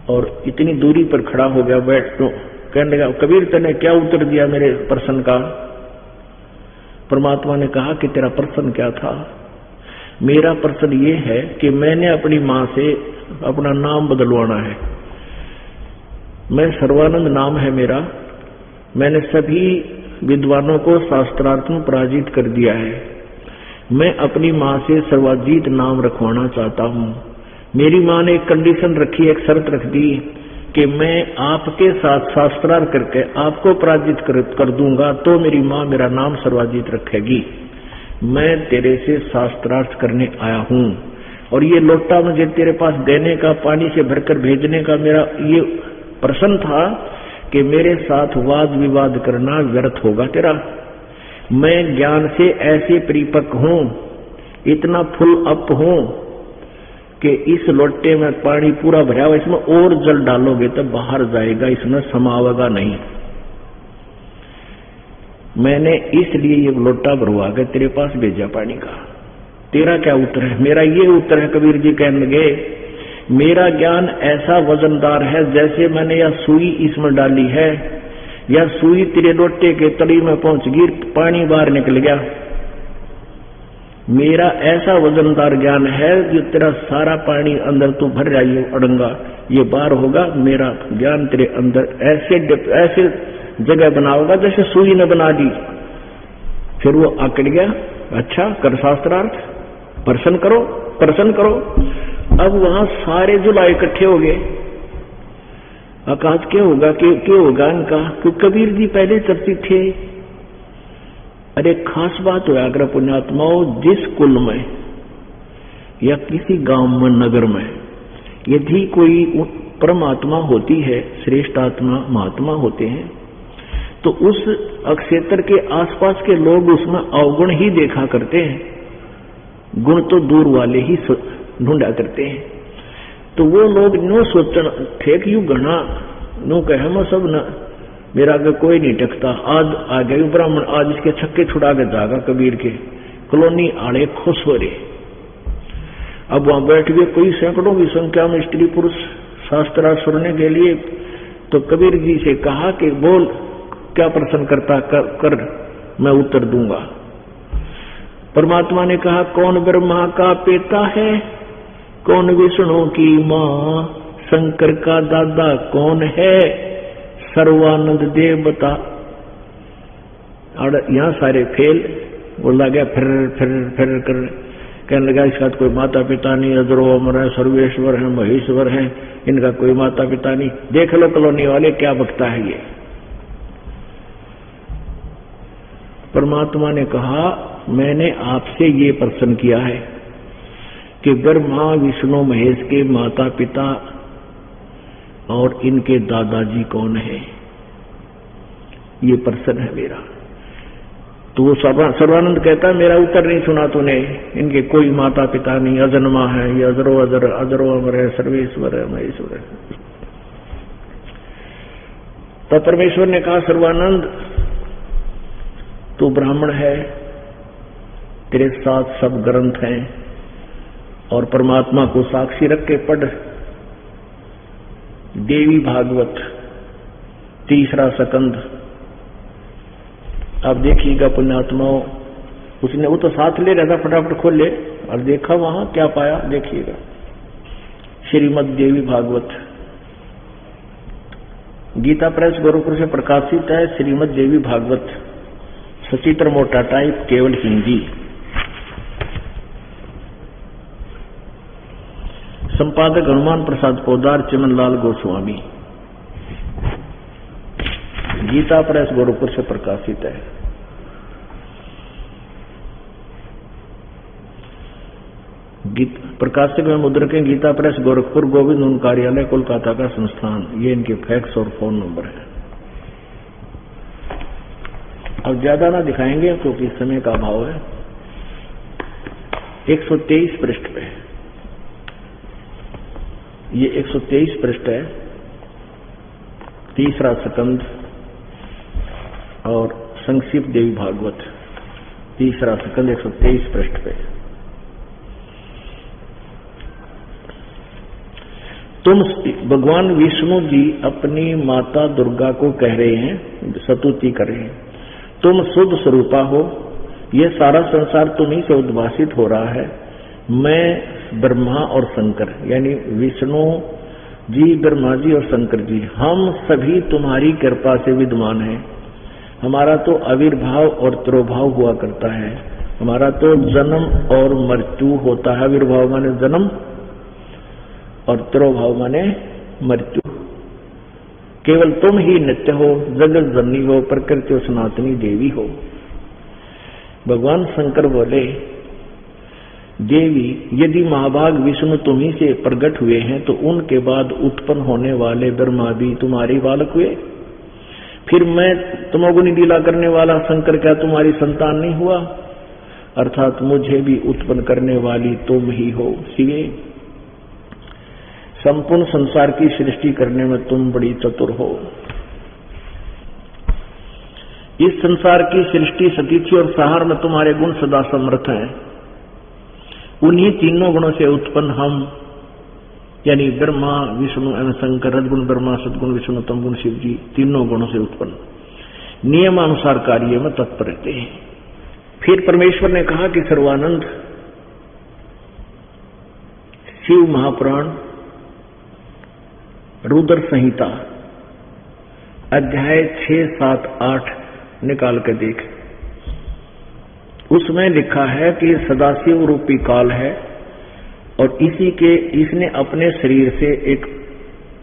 और इतनी दूरी पर खड़ा हो गया, बैठ तो कहने लगा कबीर तने क्या उत्तर दिया मेरे प्रश्न का? परमात्मा ने कहा कि तेरा प्रश्न क्या था? मेरा प्रश्न ये है कि मैंने अपनी मां से अपना नाम बदलवाना है। मैं सर्वानंद नाम है मेरा, मैंने सभी विद्वानों को शास्त्रार्थ में पराजित कर दिया है। मैं अपनी मां से सर्वाजीत नाम रखवाना चाहता हूं। मेरी मां ने एक कंडीशन रखी, एक शर्त रख दी कि मैं आपके साथ शास्त्रार्थ करके आपको पराजित कर दूंगा तो मेरी मां मेरा नाम सर्वाजीत रखेगी। मैं तेरे से शास्त्रार्थ करने आया हूं और ये लोटा मुझे तेरे पास देने का, पानी से भरकर भेजने का मेरा ये प्रश्न था कि मेरे साथ वाद विवाद करना व्यर्थ होगा तेरा। मैं ज्ञान से ऐसे परिपक्व हूं, इतना फुल अप हूं कि इस लोटे में पानी पूरा भरा हुआ, इसमें और जल डालोगे तब बाहर जाएगा, इसमें समावेगा नहीं। मैंने इसलिए ये लोटा भरवा के तेरे पास भेजा पानी का। तेरा क्या उत्तर है? मेरा ये उत्तर है, कबीर जी कहने लगे, मेरा ज्ञान ऐसा वजनदार है जैसे मैंने यह सुई इसमें डाली है, यह सुई तेरे लोटे के तली में पहुंच गई, पानी बाहर निकल गया। मेरा ऐसा वजनदार ज्ञान है जो तेरा सारा पानी अंदर तू भर जाइए अड़ंगा, ये बाहर होगा। मेरा ज्ञान तेरे अंदर ऐसे जगह बनाओगा जैसे सुई ने बना दी। फिर वो आकड़ गया, अच्छा कर शास्त्रार्थ, प्रश्न करो। अब वहां सारे जुला इकट्ठे हो गए। आकाश क्या होगा इनका? क्योंकि कबीर जी पहले चर्चित थे। अरे खास बात हो, अगर पुण्यात्माओं जिस कुल में या किसी गांव में, नगर में यदि कोई परमात्मा होती है, श्रेष्ठ आत्मा महात्मा होते हैं, तो उस क्षेत्र के आसपास के लोग उसमें अवगुण ही देखा करते हैं, गुण तो दूर वाले ही ढूंढा करते हैं। तो वो लोग नो सोचन थे कि यू घना नो कहे मैं सब न मेरा आगे कोई नहीं टकता। आज आ गए ब्राह्मण, आज इसके छक्के छुड़ा के जागा कबीर के। कॉलोनी आड़े खुश हो रहे। अब वहां बैठ गए कोई सैकड़ों की संख्या में स्त्री पुरुष शास्त्रार्थ सुनने के लिए। तो कबीर जी से कहा कि बोल क्या प्रश्न करता कर मैं उत्तर दूंगा। परमात्मा ने कहा कौन ब्रह्मा का पिता है, कौन विष्णु की मां, शंकर का दादा कौन है, सर्वानंद देव बता। और यहां सारे फेल बोला गया, फिर कर कहने लगा इसका कोई माता पिता नहीं, अजरो अमर है, सर्वेश्वर है, महेश्वर है, इनका कोई माता पिता नहीं। देख लो कॉलोनी वाले क्या बकता है ये। परमात्मा ने कहा मैंने आपसे ये प्रश्न किया है कि ब्रह्मा विष्णु महेश के माता पिता और इनके दादाजी कौन है, ये प्रश्न है मेरा। तो वो सर्वानंद कहता है मेरा उत्तर नहीं सुना तूने, इनके कोई माता पिता नहीं, अजन्मा है, ये अजरो अमर है, सर्वेश्वर है, महेश्वर है। तो परमेश्वर ने कहा सर्वानंद तू ब्राह्मण है, तेरे साथ सब ग्रंथ हैं और परमात्मा को साक्षी रख के पढ़ देवी भागवत 3रा स्कंद। आप देखिएगा पुण्यात्माओं, उसने वो तो साथ ले रहा था, फटाफट खोल ले और देखा वहां क्या पाया, देखिएगा। श्रीमद देवी भागवत गीता प्रेस गोरखपुर से प्रकाशित है। श्रीमद देवी भागवत सचित्र मोटा टाइप, केवल हिंदी। संपादक हनुमान प्रसाद पोदार, चिमनलाल गोस्वामी। गीता प्रेस गोरखपुर से प्रकाशित है। प्रकाशक में मुद्रक हैं गीता प्रेस गोरखपुर, गोविंद उन कार्यालय कोलकाता का संस्थान। ये इनके फैक्स और फोन नंबर है। अब ज्यादा ना दिखाएंगे क्योंकि समय का अभाव है। 123 पृष्ठ पे, ये 123 पृष्ठ है, तीसरा स्कंद और संक्षिप्त देवी भागवत, तीसरा स्कंद 123 पृष्ठ पे। तुम भगवान विष्णु जी अपनी माता दुर्गा को कह रहे हैं, स्तुति कर रहे हैं, तुम शुद्ध स्वरूपा हो, ये सारा संसार तुम्ही से उद्भासित हो रहा है। मैं ब्रह्मा और शंकर यानी विष्णु जी, ब्रह्मा जी और शंकर जी, हम सभी तुम्हारी कृपा से विद्यमान हैं। हमारा तो आविर्भाव और तिरोभाव हुआ करता है, हमारा तो जन्म और मृत्यु होता है। आविर्भाव माने जन्म और तिरोभाव माने मृत्यु। केवल तुम ही नित्य हो, जगत जननी हो, प्रकृति और सनातनी देवी हो। भगवान शंकर बोले, देवी यदि महाभाग विष्णु तुम्ही से प्रकट हुए हैं तो उनके बाद उत्पन्न होने वाले ब्रह्मा भी तुम्हारे बालक हुए, फिर मैं तमोगुनी लीला करने वाला शंकर क्या तुम्हारी संतान नहीं हुआ? अर्थात मुझे भी उत्पन्न करने वाली तुम ही हो शिवे। संपूर्ण संसार की सृष्टि करने में तुम बड़ी चतुर हो। इस संसार की सृष्टि, सतीथि और सहार में तुम्हारे गुण सदा समर्थ हैं। उन्हीं तीनों गुणों से उत्पन्न हम यानी ब्रह्मा विष्णु एवं शंकर, रजगुण ब्रह्मा, सदगुण विष्णु, तमगुण शिव जी, तीनों गुणों से उत्पन्न नियमानुसार कार्य में तत्पर रहते हैं। फिर परमेश्वर ने कहा कि सर्वानंद शिव महापुराण रुद्र संहिता अध्याय 6, 7, 8 निकाल के देख। उसमें लिखा है कि सदाशिव रूपी काल है और इसने अपने शरीर से एक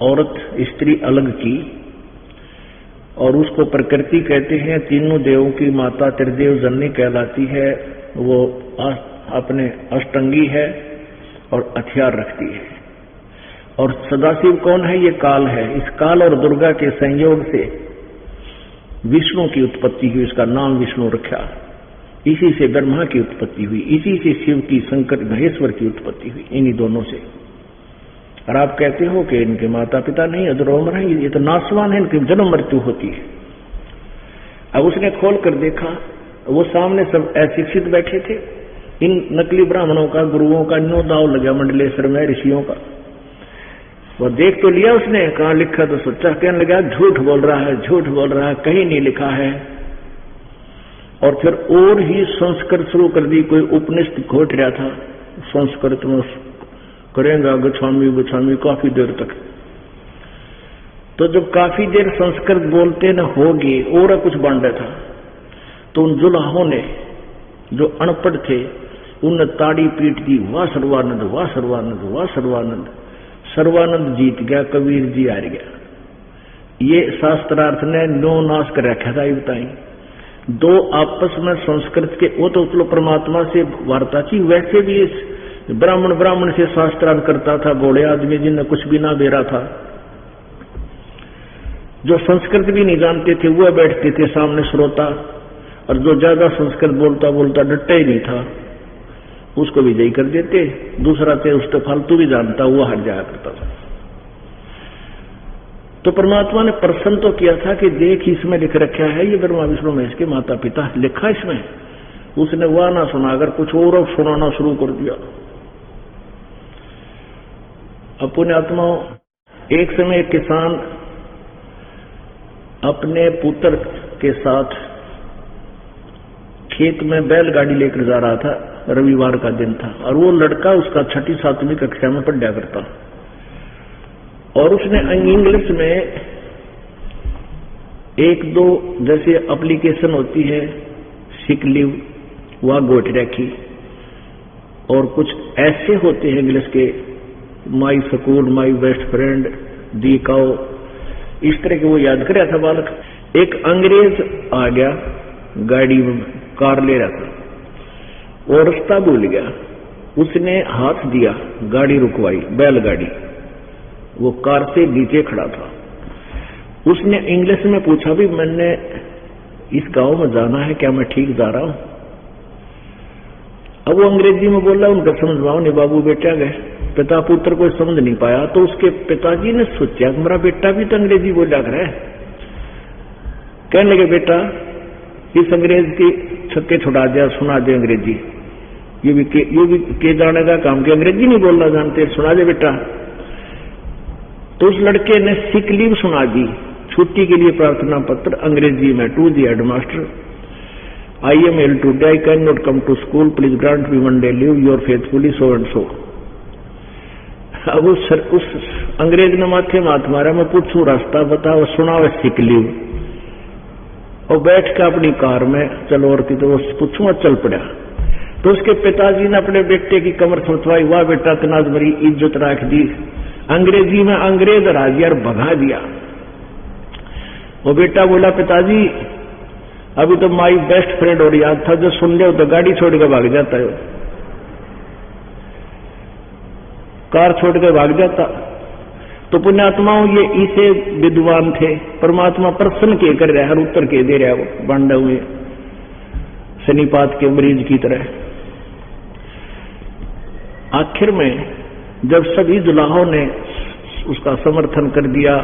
औरत स्त्री अलग की और उसको प्रकृति कहते हैं। तीनों देवों की माता त्रिदेव जननी कहलाती है। वो अपने अष्टंगी है और हथियार रखती है। और सदाशिव कौन है? ये काल है। इस काल और दुर्गा के संयोग से विष्णु की उत्पत्ति हुई, इसका नाम विष्णु रखा। इसी से ब्रह्मा की उत्पत्ति हुई, इसी से शिव की, शंकर महेश्वर की उत्पत्ति हुई, इन्हीं दोनों से। और आप कहते हो कि इनके माता पिता नहीं, अजरोमर हैं, ये तो नासवान है, इनकी जन्म मृत्यु होती है। अब उसने खोल कर देखा, वो सामने सब अशिक्षित बैठे थे। इन नकली ब्राह्मणों का, गुरुओं का न्यो दाव लगा मंडलेश्वर में, ऋषियों का। वो देख तो लिया उसने, कहाँ लिखा तो सोचा, कहने लगा झूठ बोल रहा है, झूठ बोल रहा है, कहीं नहीं लिखा है। और फिर और ही संस्कृत शुरू कर दी। कोई उपनिषद घोट रहा था, संस्कृत में करेंगे गच्छामी गच्छामी काफी देर तक। तो जब काफी देर संस्कृत बोलते न होगी और कुछ बन रहा था, तो उन जुलाहों ने, जो अनपढ़ थे, उनने ताड़ी पीट दी, वाह सर्वानंद, वाह सर्वानंद, वाह सर्वानंद। सर्वानंद जीत गया, कबीर जी हार गया। ये शास्त्रार्थ ने नो नाश कर रखा था। ये बताई, दो आपस में संस्कृत के, वो तो चलो परमात्मा से वार्ता थी, वैसे भी इस ब्राह्मण से शास्त्रार्थ करता था। घोड़े आदमी जिन्हें कुछ भी ना बेरा था, जो संस्कृत भी नहीं जानते थे, वो बैठते थे सामने श्रोता। और जो ज्यादा संस्कृत बोलता बोलता डटे ही नहीं था, उसको विजयी कर देते। दूसरा थे उसको फालतू भी जानता, वो हार जाया करता था। तो परमात्मा ने प्रसन्न तो किया था कि देख इसमें लिख रखा है, ये ब्रह्मा विष्णु महेश के माता पिता लिखा इसमें। उसने वह ना सुना, अगर कुछ और सुनाना शुरू कर दिया। अब पुण्यात्माओं, एक समय एक किसान अपने पुत्र के साथ खेत में बैलगाड़ी लेकर जा रहा था। रविवार का दिन था और वो लड़का उसका 6ठी 7वीं कक्षा में पढ़ा करता। और उसने इंग्लिश में 1-2 जैसे एप्लीकेशन होती है, सिक लीव, वह गोट रखी। और कुछ ऐसे होते हैं इंग्लिश के, my school, my best friend, the cow, इस तरह के वो याद कर रहा था बालक। एक अंग्रेज आ गया गाड़ी में, कार ले रहा था और रास्ता भूल गया। उसने हाथ दिया, गाड़ी रुकवाई, बैलगाड़ी। वो कार से नीचे खड़ा था। उसने इंग्लिश में पूछा, भी मैंने इस गांव में जाना है, क्या मैं ठीक जा रहा हूं? अब वो अंग्रेजी में बोल रहा, उनका समझवाओ नहीं। बाबू बेटा गए, पिता पुत्र को समझ नहीं पाया। तो उसके पिताजी ने सोचा कि मेरा बेटा भी तो अंग्रेजी बोला करे। कहने लगे, बेटा इस अंग्रेज की छक्के छुड़ा दिया, सुना दे अंग्रेजी। ये भी के जाने का काम, कि अंग्रेजी नहीं बोलना जानते, सुना दे बेटा। तो उस लड़के ने सिक लीव सुना दी, छुट्टी के लिए प्रार्थना पत्र अंग्रेजी में। To the headmaster, I am ill today, I can not come to school, please grant me one day leave, your faithfully so and so. अब उस अंग्रेज ने माथे में हाथ मारा, मैं पूछूं रास्ता बता, वो सुना हुआ सिक लीव, और बैठ के अपनी कार में चलो और की, तो वो पूछूंगा चल पड़ा। तो उसके पिताजी ने अपने बेटे की कमर थपथपाई, वाह बेटा तनाज मेरी इज्जत रख दी। अंग्रेजी में अंग्रेज राजी और भगा दिया। वो बेटा बोला, पिताजी अभी तो माई बेस्ट फ्रेंड और याद था, जो सुन ले तो गाड़ी छोड़ के भाग जाता है, कार छोड़ के भाग जाता। तो पुण्यात्माओं ये इसे विद्वान थे, परमात्मा प्रसन्न के कर रहा है, हर उत्तर के दे रहा है, वो बांडा हुए शनिपात के मरीज की तरह। आखिर में जब सभी दुल्हाओं ने उसका समर्थन कर दिया,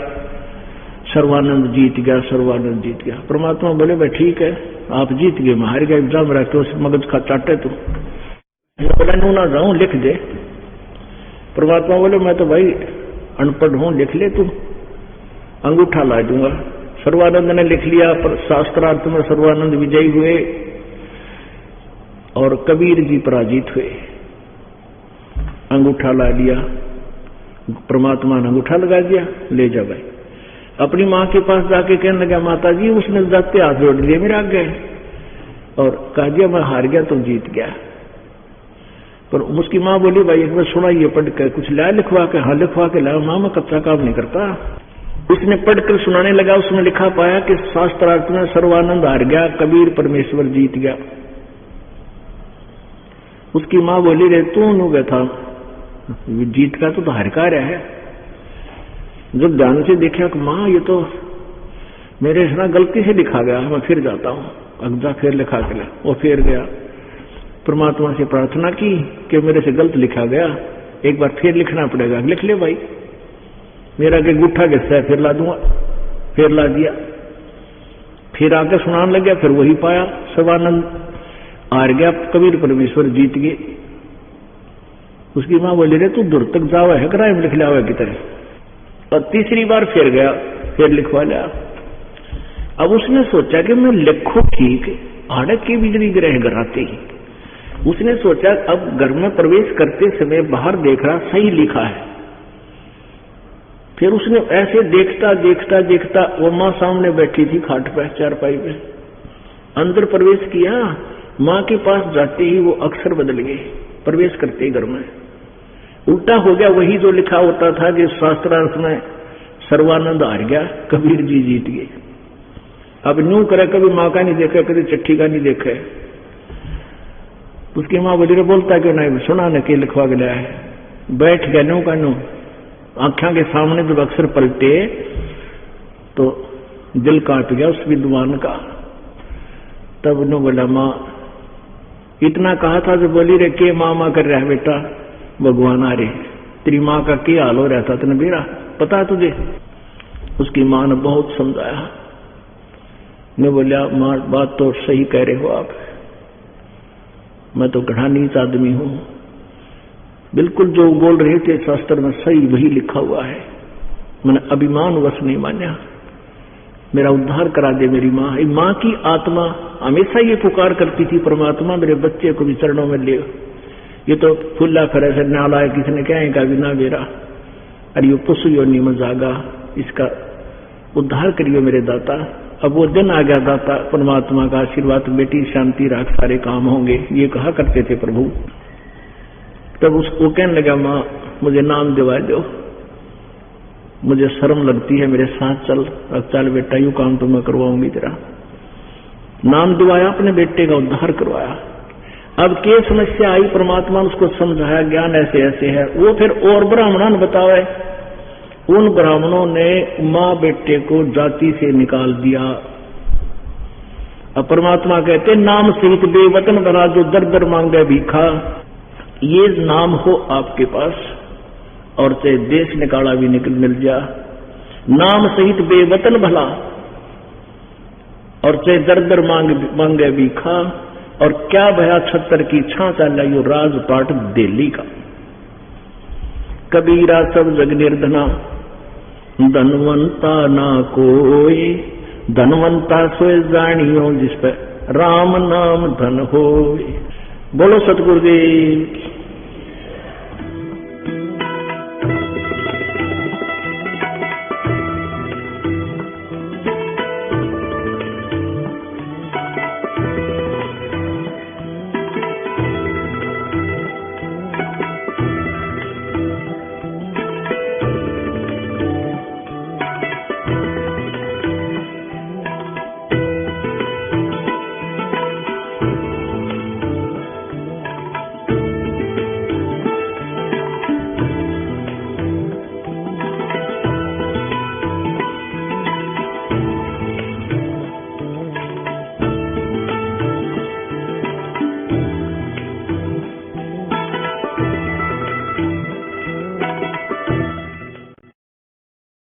सर्वानंद जीत गया, सर्वानंद जीत गया। परमात्मा बोले, भाई ठीक है, आप जीत गए, मैं हार गया, एग्जाम रख के उस मगज का चाटे तू। बोला नू ना जाऊं, लिख दे। परमात्मा बोले, मैं तो भाई अनपढ़ हूं, लिख ले तू, अंगूठा ला दूंगा। सर्वानंद ने लिख लिया, पर शास्त्रार्थ में सर्वानंद विजयी हुए और कबीर जी पराजित हुए। अंगूठा ला दिया, परमात्मा ने अंगूठा लगा दिया, ले जा भाई। अपनी माँ के पास जाके कहने लगा, माता जी उसने जाते हाथ जोड़ लिए मेरे आगे और कह दिया मैं हार गया, तुम जीत गया। पर उसकी माँ बोली, भाई एक बार सुनाइए पढ़ कर, कुछ लाया लिखवा के? हाँ लिखवा के लाया। माँ मैं कच्चा काम नहीं करता। उसने पढ़कर सुनाने लगा, उसमें लिखा पाया कि शास्त्रार्थ में सर्वानंद हार गया, कबीर परमेश्वर जीत गया। उसकी माँ बोली, रे तू नु गया था, जीत का तो हार का रहा है। जब ध्यान से देखा कि माँ ये तो मेरे ना गलती से लिखा गया, मैं फिर जाता हूँ, अगजा फिर लिखा के ला। वो फिर गया, परमात्मा से प्रार्थना की कि मेरे से गलत लिखा गया, एक बार फिर लिखना पड़ेगा। लिख ले भाई, मेरा के गुठा किस्सा है, फिर ला दूंगा। फिर ला दिया, फिर आके सुनाने लग गया, फिर वही पाया, सर्वानंद हार गया, कबीर परमेश्वर जीत गए। उसकी माँ बोली, रे तू दूर तक जावा है, क्राइम लिख लिया हुआ की तरह। और तीसरी बार फिर गया, फिर लिखवा लिया। अब उसने सोचा कि मैं लिखो ठीक, आड़क की बिजली ग्रह गिराते ही। उसने सोचा अब घर में प्रवेश करते समय बाहर देख रहा, सही लिखा है। फिर उसने ऐसे देखता देखता देखता, वो माँ सामने बैठी थी खाट पे, चारपाई पे, अंदर प्रवेश किया। माँ के पास जाते ही वो अक्षर बदल गए, प्रवेश करते ही घर में उल्टा हो गया। वही जो लिखा होता था कि शास्त्रार्थ में सर्वानंद हार गया, कबीर जी जीत गए। अब न्यू करे, कभी माँ का नहीं देखा, कभी चिट्ठी का नहीं देखा। उसकी माँ बोली, बोलता क्यों नहीं, सुना न के लिखवा के लाया है। बैठ गया न्यू का न्यू, आंखों के सामने जब अक्षर पलटे तो दिल काट गया उस विद्वान का। तब उन्होंने बोला, माँ इतना कहा था, जो बोली रे के माँ कर रहा है बेटा, भगवान आ रहे, तेरी माँ का क्या हाल हो रहा था तेने बेरा पता है तुझे? उसकी माँ ने बहुत समझाया। ने बोलिया, माँ बात तो सही कह रहे हो आप, मैं तो घड़ा नीच आदमी हूं, बिल्कुल जो बोल रहे थे शास्त्र में सही वही लिखा हुआ है, मैंने अभिमान वश नहीं माना, मेरा उद्धार करा दे मेरी माँ। माँ की आत्मा हमेशा ये पुकार करती थी, परमात्मा मेरे बच्चे को भी चरणों में ले। ये तो फुल्ला फरे से नाला है, किसने कहेगा बिना मेरा, अरे ये पुसु योनि में जागा, इसका उद्धार करियो मेरे दाता। अब वो दिन आ गया, दाता परमात्मा का आशीर्वाद, बेटी शांति राख, सारे काम होंगे, ये कहा करते थे प्रभु। तब उसको कहने लगा, माँ मुझे नाम दिवा दो, मुझे शर्म लगती है, मेरे साथ चल। अब चल बेटा, यूं काम तो मैं करवाऊंगी तेरा। नाम दिवाया, अपने बेटे का उद्धार करवाया। अब के समस्या आई, परमात्मा ने उसको समझाया, ज्ञान ऐसे ऐसे है। वो फिर और ब्राह्मणों ने बतावे, उन ब्राह्मणों ने माँ बेटे को जाति से निकाल दिया अब परमात्मा कहते नाम सहित बेवतन भला जो दर दर मांगे भीखा। ये नाम हो आपके पास और चाहे देश निकाला भी निकल मिल जा, नाम सहित बेवतन भला और चाहे दर दर मांगे भीखा। और क्या भया 76 की छांचा लाइयो राजपाट दिल्ली का। कबीरा सब जग निर्धना धनवंता ना कोई, धनवंता सोए जानियो जिस पर राम नाम धन होए। बोलो सतगुरुदेव।